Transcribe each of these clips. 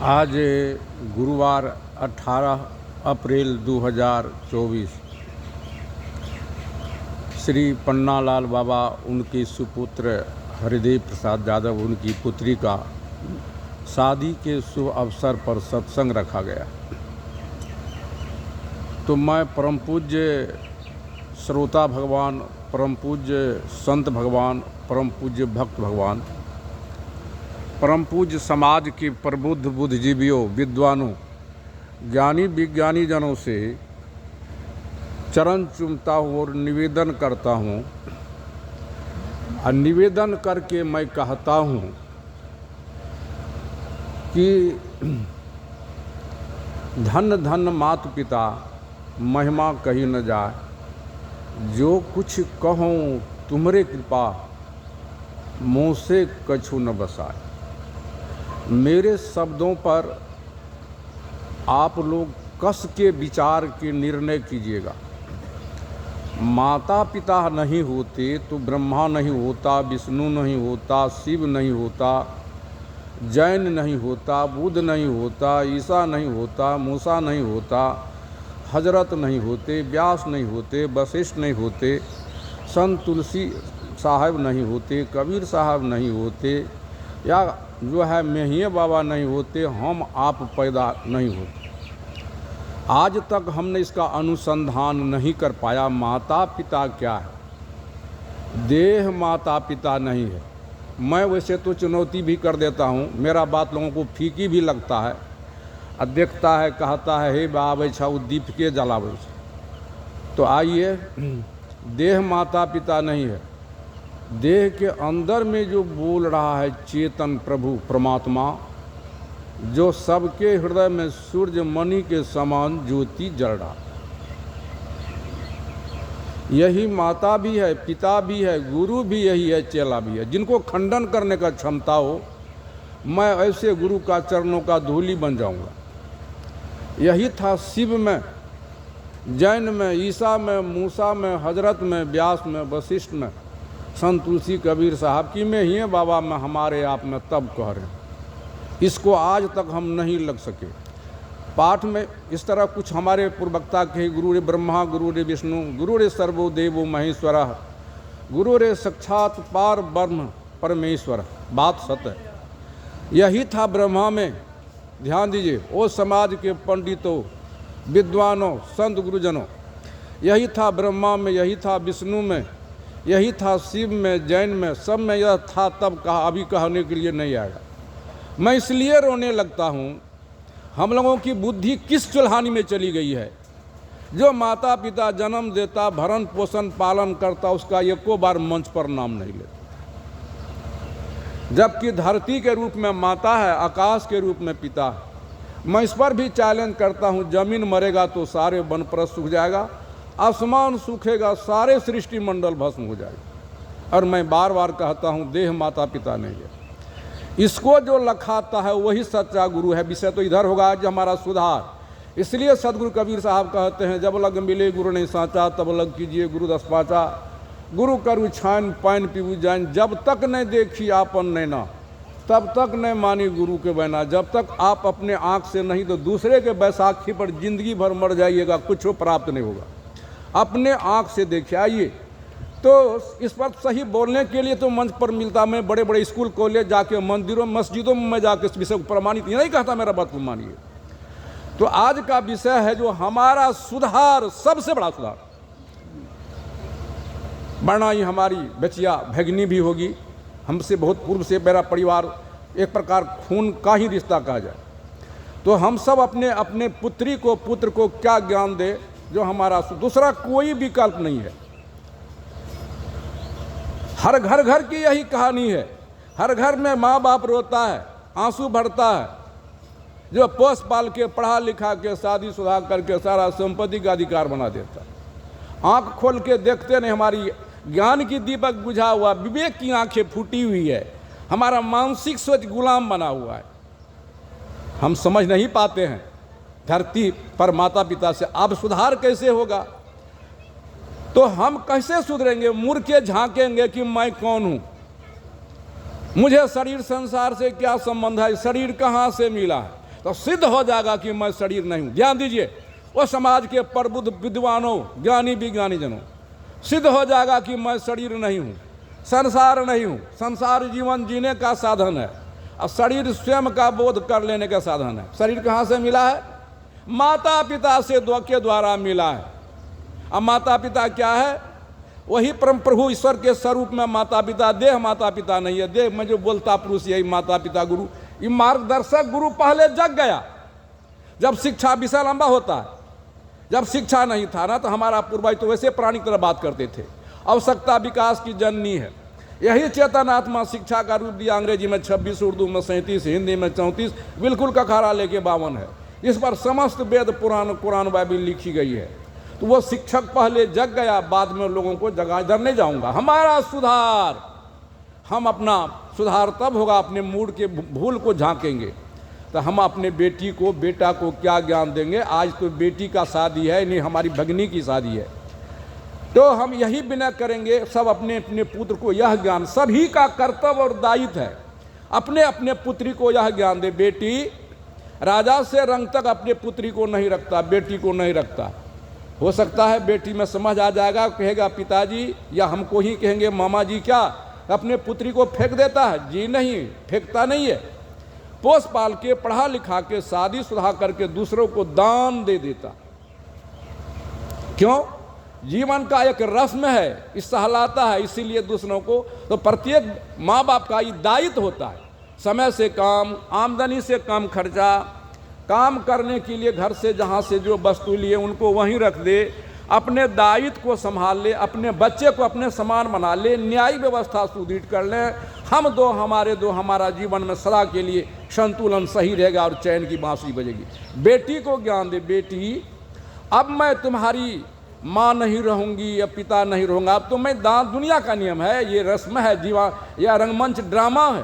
आज गुरुवार 18 अप्रैल 2024 श्री पन्नालाल बाबा उनके सुपुत्र हरिदेव प्रसाद यादव उनकी पुत्री का शादी के शुभ अवसर पर सत्संग रखा गया। तो मैं परम पूज्य श्रोता भगवान, परम पूज्य संत भगवान, परम पूज्य भक्त भगवान, परम पूज्य समाज के प्रबुद्ध बुद्धिजीवियों, विद्वानों, ज्ञानी विज्ञानी जनों से चरण चूमता हूँ और निवेदन करता हूँ। और निवेदन करके मैं कहता हूँ कि धन धन माता पिता महिमा कही न जाए, जो कुछ कहूँ तुम्हारे कृपा मुँह से कछु न बसाए। मेरे शब्दों पर आप लोग कस के विचार के निर्णय कीजिएगा। माता पिता नहीं होते तो ब्रह्मा नहीं होता, विष्णु नहीं होता, शिव नहीं होता, जैन नहीं होता, बुद्ध नहीं होता, ईसा नहीं होता, मूसा नहीं होता, हजरत नहीं होते, व्यास नहीं होते, वशिष्ठ नहीं होते, संत तुलसी साहब नहीं होते, कबीर साहब नहीं होते, या जो है मेहिए बाबा नहीं होते, हम आप पैदा नहीं होते। आज तक हमने इसका अनुसंधान नहीं कर पाया। माता पिता क्या है? देह माता पिता नहीं है। मैं वैसे तो चुनौती भी कर देता हूँ, मेरा बात लोगों को फीकी भी लगता है। और देखता है, कहता है हे बाबा छा दीप के जलावे। तो आइए, देह माता पिता नहीं है। देह के अंदर में जो बोल रहा है चेतन प्रभु परमात्मा, जो सबके हृदय में सूर्य मणि के समान ज्योति जल रहा, यही माता भी है, पिता भी है, गुरु भी यही है, चेला भी है। जिनको खंडन करने का क्षमता हो, मैं ऐसे गुरु का चरणों का धूली बन जाऊंगा। यही था शिव में, जैन में, ईसा में, मूसा में, हजरत में, व्यास में, वशिष्ठ में, संत तुलसी कबीर साहब की में ही बाबा में, हमारे आप में तब कह रहे हैं। इसको आज तक हम नहीं लग सके। पाठ में इस तरह कुछ हमारे पूर्वक्ता के गुरु रे ब्रह्मा, गुरु रे विष्णु, गुरु रे सर्वो देवो महेश्वर, गुरु रे साक्षात पार ब्रह्म परमेश्वर। बात सत्य है। यही था ब्रह्मा में। ध्यान दीजिए, ओ समाज के पंडितों, विद्वानों, संत गुरुजनों, यही था ब्रह्मा में, यही था विष्णु में, यही था शिव में, जैन में, सब में यह था तब कहा। अभी कहने के लिए नहीं आएगा। मैं इसलिए रोने लगता हूँ, हम लोगों की बुद्धि किस चुल्हानी में चली गई है। जो माता पिता जन्म देता, भरण पोषण पालन करता, उसका एको बार मंच पर नाम नहीं लेता। जबकि धरती के रूप में माता है, आकाश के रूप में पिता है। मैं इस पर भी चैलेंज करता हूँ, जमीन मरेगा तो सारे वनप्रस्थ सूख जाएगा, आसमान सूखेगा, सारे सृष्टि मंडल भस्म हो जाएगा। और मैं बार बार कहता हूँ, देह माता पिता नहीं है। इसको जो लखाता है वही सच्चा गुरु है। विषय तो इधर होगा आज हमारा सुधार। इसलिए सदगुरु कबीर साहब कहते हैं, जब लग मिले गुरु नहीं साचा, तब लग कीजिए गुरु दस पाचा। गुरु करु छान पान पीबू जान, जब तक नहीं देखी आपन नैना, तब तक नहीं मानी गुरु के बहना। जब तक आप अपने आँख से नहीं तो दूसरे के बैसाखी पर जिंदगी भर मर जाइएगा, कुछ प्राप्त नहीं होगा। अपने आँख से देखिए। आइए, तो इस पर सही बोलने के लिए तो मंच पर मिलता। मैं बड़े बड़े स्कूल कॉलेज जाके, मंदिरों मस्जिदों में मैं जाके इस विषय को प्रमाणित नहीं कहता, मेरा बात को मानिए। तो आज का विषय है जो हमारा सुधार, सबसे बड़ा सुधार। वरना ही हमारी बचिया भगनी भी होगी, हमसे बहुत पूर्व से मेरा परिवार एक प्रकार खून का ही रिश्ता कहा जाए। तो हम सब अपने अपने पुत्री को, पुत्र को क्या ज्ञान दे जो हमारा, दूसरा कोई विकल्प नहीं है। हर घर घर की यही कहानी है। हर घर में माँ बाप रोता है, आंसू भरता है, जो पोस पाल के, पढ़ा लिखा के, शादी शुदा करके सारा संपत्ति का अधिकार बना देता है। आंख खोल के देखते नहीं, हमारी ज्ञान की दीपक बुझा हुआ, विवेक की आंखें फूटी हुई है, हमारा मानसिक सोच गुलाम बना हुआ है। हम समझ नहीं पाते हैं धरती पर माता पिता से अब सुधार कैसे होगा। तो हम कैसे सुधरेंगे? मुड़ के झांकेंगे कि मैं कौन हूं, मुझे शरीर संसार से क्या संबंध है, शरीर कहाँ से मिला है। तो सिद्ध हो जाएगा कि मैं शरीर नहीं हूं। ध्यान दीजिए, वो समाज के प्रबुद्ध विद्वानों, ज्ञानी विज्ञानी जनों, सिद्ध हो जाएगा कि मैं शरीर नहीं हूं, संसार नहीं हूं। संसार जीवन जीने का साधन है, अब शरीर स्वयं का बोध कर लेने का साधन है। शरीर कहाँ से मिला है? माता पिता से के द्वारा मिला है। अब माता पिता क्या है? वही परम प्रभु ईश्वर के स्वरूप में माता पिता। देह माता पिता नहीं है, देह में जो बोलता पुरुष यही माता पिता गुरु। ये मार्गदर्शक गुरु पहले जग गया जब शिक्षा विषय लंबा होता है। जब शिक्षा नहीं था ना, तो हमारा पूर्वज तो वैसे प्राणी की तरह बात करते थे। आवश्यकता विकास की जननी है, यही चेतन आत्मा शिक्षा का रूप दिया। अंग्रेजी में 26, उर्दू में 37, हिंदी में 34, बिल्कुल कखारा लेके 52 है। इस पर समस्त वेद पुराण कुरान बाइबिल लिखी गई है। तो वो शिक्षक पहले जग गया, बाद में लोगों को जगा। इधर नहीं जाऊंगा। हमारा सुधार, हम अपना सुधार तब होगा अपने मूड के भूल को झांकेंगे। तो हम अपने बेटी को बेटा को क्या ज्ञान देंगे? आज तो बेटी का शादी है, नहीं हमारी भगनी की शादी है, तो हम यही विनय करेंगे सब अपने अपने पुत्र को यह ज्ञान, सभी का कर्तव्य और दायित्व है अपने अपने पुत्री को यह ज्ञान दे। बेटी राजा से रंग तक अपने पुत्री को नहीं रखता, बेटी को नहीं रखता। हो सकता है बेटी में समझ आ जाएगा, कहेगा पिताजी, या हमको ही कहेंगे मामा जी, क्या अपने पुत्री को फेंक देता है? जी नहीं, फेंकता नहीं है। पोस पाल के पढ़ा लिखा के शादी शुदा करके दूसरों को दान दे देता। क्यों? जीवन का एक रस्म है, इस सहलाता है, इसीलिए दूसरों को। तो प्रत्येक माँ बाप का ये दायित्व होता है, समय से काम, आमदनी से कम खर्चा, काम करने के लिए घर से जहाँ से जो वस्तु लिए उनको वहीं रख दे, अपने दायित्व को संभाल ले, अपने बच्चे को अपने समान बना ले, न्यायिक व्यवस्था सुदृढ़ कर ले। हम दो हमारे दो, हमारा जीवन में सदा के लिए संतुलन सही रहेगा और चैन की बांसुरी बजेगी। बेटी को ज्ञान दे, बेटी अब मैं तुम्हारी माँ नहीं रहूँगी या पिता नहीं रहूँगा, अब तो मैं दुनिया का नियम है, ये रस्म है, जीवा या रंगमंच ड्रामा है।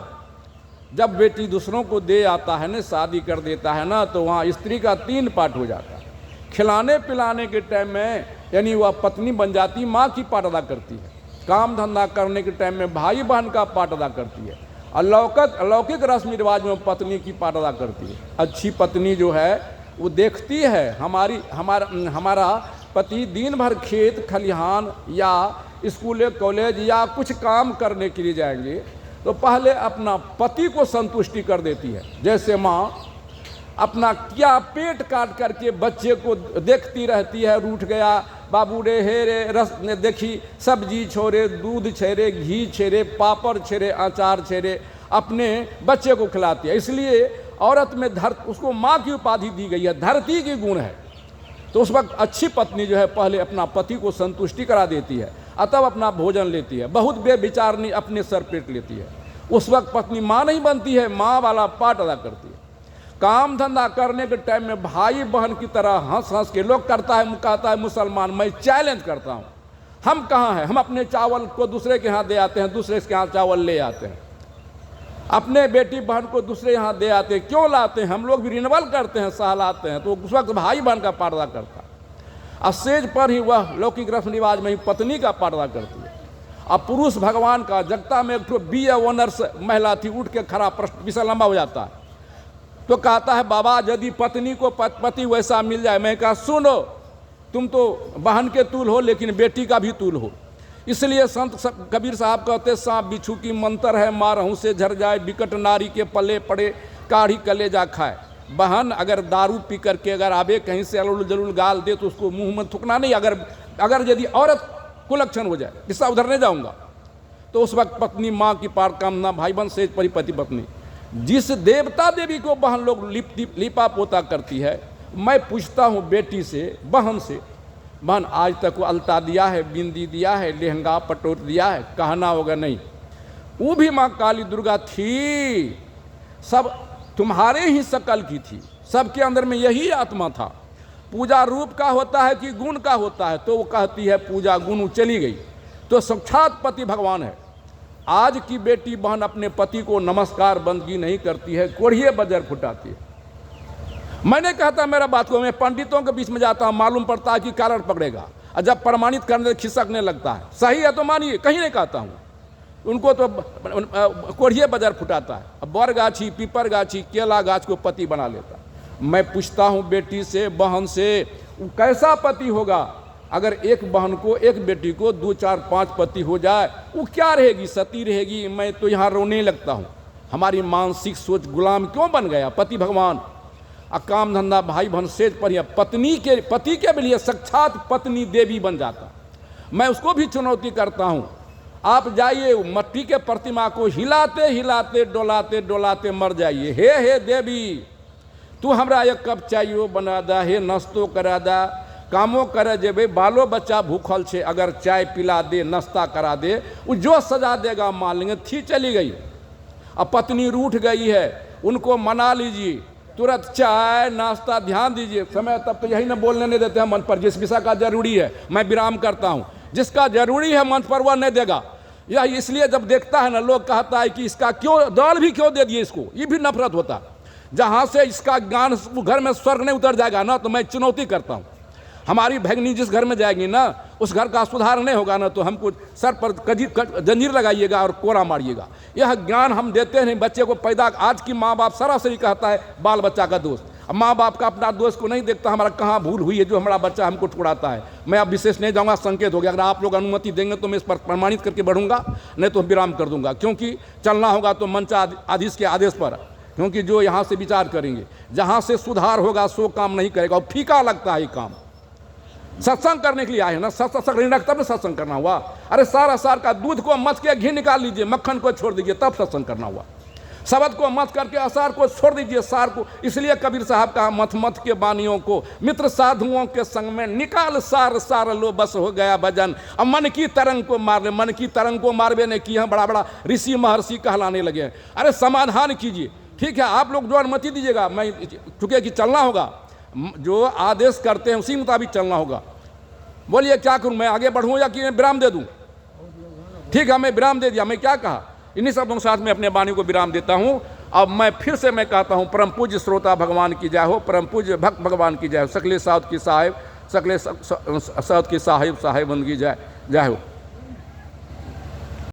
जब बेटी दूसरों को दे आता है ना, शादी कर देता है ना, तो वहाँ स्त्री का 3 पार्ट हो जाता है। खिलाने पिलाने के टाइम में यानी वह पत्नी बन जाती, माँ की पार्ट अदा करती है। काम धंधा करने के टाइम में भाई बहन का पार्ट अदा करती है। अलौकिक रस्म रिवाज में पत्नी की पार्ट अदा करती है। अच्छी पत्नी जो है वो देखती है हमारा पति दिन भर खेत खलिहान या स्कूल कॉलेज या कुछ काम करने के लिए जाएंगे, तो पहले अपना पति को संतुष्टि कर देती है। जैसे माँ अपना क्या पेट काट करके बच्चे को देखती रहती है, रूठ गया बाबू रे, हे रे, रस ने देखी, सब्जी छोड़े, दूध छेरे, घी छेरे, पापड़ छेरे, अचार छेरे, अपने बच्चे को खिलाती है। इसलिए औरत में उसको माँ की उपाधि दी गई है, धरती की गुण है। तो उस वक्त अच्छी पत्नी जो है पहले अपना पति को संतुष्टि करा देती है, तब अपना भोजन लेती है। बहुत बेविचारनी अपने सर पेट लेती है। उस वक्त पत्नी माँ नहीं बनती है, माँ वाला पार्ट अदा करती है। काम धंधा करने के टाइम में भाई बहन की तरह हंस हंस के लोग कहता है मुसलमान, मैं चैलेंज करता हूँ, हम कहाँ हैं? हम अपने चावल को दूसरे के यहाँ दे आते हैं, दूसरे के यहाँ चावल ले आते हैं, अपने बेटी बहन को दूसरे यहाँ दे आते हैं। क्यों लाते हैं? हम लोग भी रिन्यूअल करते हैं, सहलाते हैं। तो उस वक्त भाई बहन का पार्ट अदा करता है। स्टेज पर ही वह लौकिक रस्म रिवाज में ही पत्नी का पार्ट अदा करती है। अब पुरुष भगवान का जगता में एक BA ऑनर्स महिला थी, उठ के खड़ा, प्रश्न विषय लंबा हो जाता है, तो कहता है बाबा यदि पत्नी को पति वैसा मिल जाए। मैं कहा सुनो, तुम तो बहन के तूल हो लेकिन बेटी का भी तूल हो। इसलिए संत कबीर साहब कहते, सांप बिच्छू की मंतर है, मारहूँ से झर जाए, बिकट नारी के पले पड़े, काढ़ी कलेजा खाए। बहन अगर दारू पी करके अगर आवे कहीं से अलुल जलुल गाल दे तो उसको मुंह में थूकना नहीं। अगर यदि औरत कुलक्षण हो जाए, इसका उधर नहीं जाऊंगा, तो उस वक्त पत्नी माँ की पार कामना, भाई बहन से परिपति पत्नी। जिस देवता देवी को बहन लोग लिपा पोता करती है, मैं पूछता हूँ बेटी से, बहन से, बहन आज तक वो अलता दिया है, बिंदी दिया है, लहंगा पटोर दिया है? कहना होगा नहीं। वो भी माँ काली दुर्गा थी, सब तुम्हारे ही शकल की थी, सबके अंदर में यही आत्मा था। पूजा रूप का होता है कि गुण का होता है? तो वो कहती है पूजा गुण, चली गई तो साक्षात पति भगवान है। आज की बेटी बहन अपने पति को नमस्कार बंदगी नहीं करती है, कोढ़िए बजर फुटाती है। मैंने कहता मेरा बात को, मैं पंडितों के बीच में जाता हूँ, मालूम पड़ता है कि कारण पकड़ेगा, और जब प्रमाणित करने खिसकने लगता है। सही है तो मानिए, कहीं नहीं कहता हूँ, उनको तो कोढ़िए बजर फुटाता है। अब बर गाछी, पीपर गाछी, केला गाछ को पति बना लेता है। मैं पूछता हूँ बेटी से, बहन से, कैसा पति होगा अगर एक बहन को, एक बेटी को 2 4 5 पति हो जाए, वो क्या रहेगी? सती रहेगी। मैं तो यहाँ रोने लगता हूँ। हमारी मानसिक सोच गुलाम क्यों बन गया? पति भगवान, काम धंधा भाई बहन सेज पर, पति के भी लिए साक्षात पत्नी देवी बन जाता। मैं उसको भी चुनौती करता हूँ, आप जाइए मट्टी के प्रतिमा को हिलाते हिलाते डोलाते डोलाते मर जाइए। हे देवी, तू हमरा एक कप चायो बना दा, हे नाश्तो करा दा, कामो करे जेबे, बालो बच्चा भूखल छे, अगर चाय पिला दे, नाश्ता करा दे, वो जो सजा देगा मान लेंगे। थी चली गई, अब पत्नी रूठ गई है, उनको मना लीजिए, तुरंत चाय नाश्ता, ध्यान दीजिए। समय तब तो यही ना बोलने नहीं देते हैं मंच पर। जिस विषय का जरूरी है मैं विराम करता हूँ, जिसका जरूरी है मंच पर वह नहीं देगा। यह इसलिए जब देखता है ना, लोग कहता है कि इसका क्यों दाल भी क्यों दे दिए इसको, ये भी नफरत होता। जहाँ से इसका ज्ञान घर में स्वर्ग नहीं उतर जाएगा ना, तो मैं चुनौती करता हूँ। हमारी भगनी जिस घर में जाएगी ना, उस घर का सुधार नहीं होगा ना, तो हमको सर पर जंजीर लगाइएगा और कोरा मारिएगा। यह ज्ञान हम देते नहीं बच्चे को पैदा। आज की माँ बाप सरासरी कहता है बाल बच्चा का दोस्त। अब माँ बाप का अपना दोस्त को नहीं देखता, हमारा कहाँ भूल हुई है जो हमारा बच्चा हमको ठुकराता है। मैं अब विशेष नहीं जाऊँगा, संकेत हो गया। अगर आप लोग अनुमति देंगे तो मैं इस पर प्रमाणित करके बढ़ूंगा, नहीं तो विराम कर दूंगा। क्योंकि चलना होगा तो मंचाधीश के आदेश पर, क्योंकि जो यहाँ से विचार करेंगे, जहाँ से सुधार होगा सो काम नहीं करेगा, और फीका लगता है ये काम। सत्संग करने के लिए आए हैं ना, सत्संग नहीं रखता, तब सत्संग करना हुआ। अरे सार का दूध को मथ के घी निकाल लीजिए, मक्खन को छोड़ दीजिए, तब सत्संग करना हुआ। शब्द को मत करके असार को छोड़ दीजिए, सार को। इसलिए कबीर साहब कहा, मथ मथ के बानियों को मित्र साधुओं के संग में निकाल सार लो, बस हो गया भजन। अब मन की तरंग को मार ले, मन की तरंग को मारवे ने किया, बड़ा बड़ा ऋषि महर्षि कहलाने लगे। अरे समाधान कीजिए, ठीक है, आप लोग जो अनुमति दीजिएगा, मैं चूंकि कि चलना होगा, जो आदेश करते हैं उसी मुताबिक चलना होगा। बोलिए क्या करूं, मैं आगे बढ़ूं या कि विराम दे दूं? ठीक है, मैं विराम दे दिया। मैं क्या कहा, इन्हीं शब्दों के साथ मैं अपने वाणी को विराम देता हूं। अब मैं फिर से मैं कहता हूं, परम पूज्य श्रोता भगवान की जय हो, परम पूज्य भक्त भगवान की जय हो, सकले साउद की साहेब, सकले साउद की साहेब साहेबन की जय हो।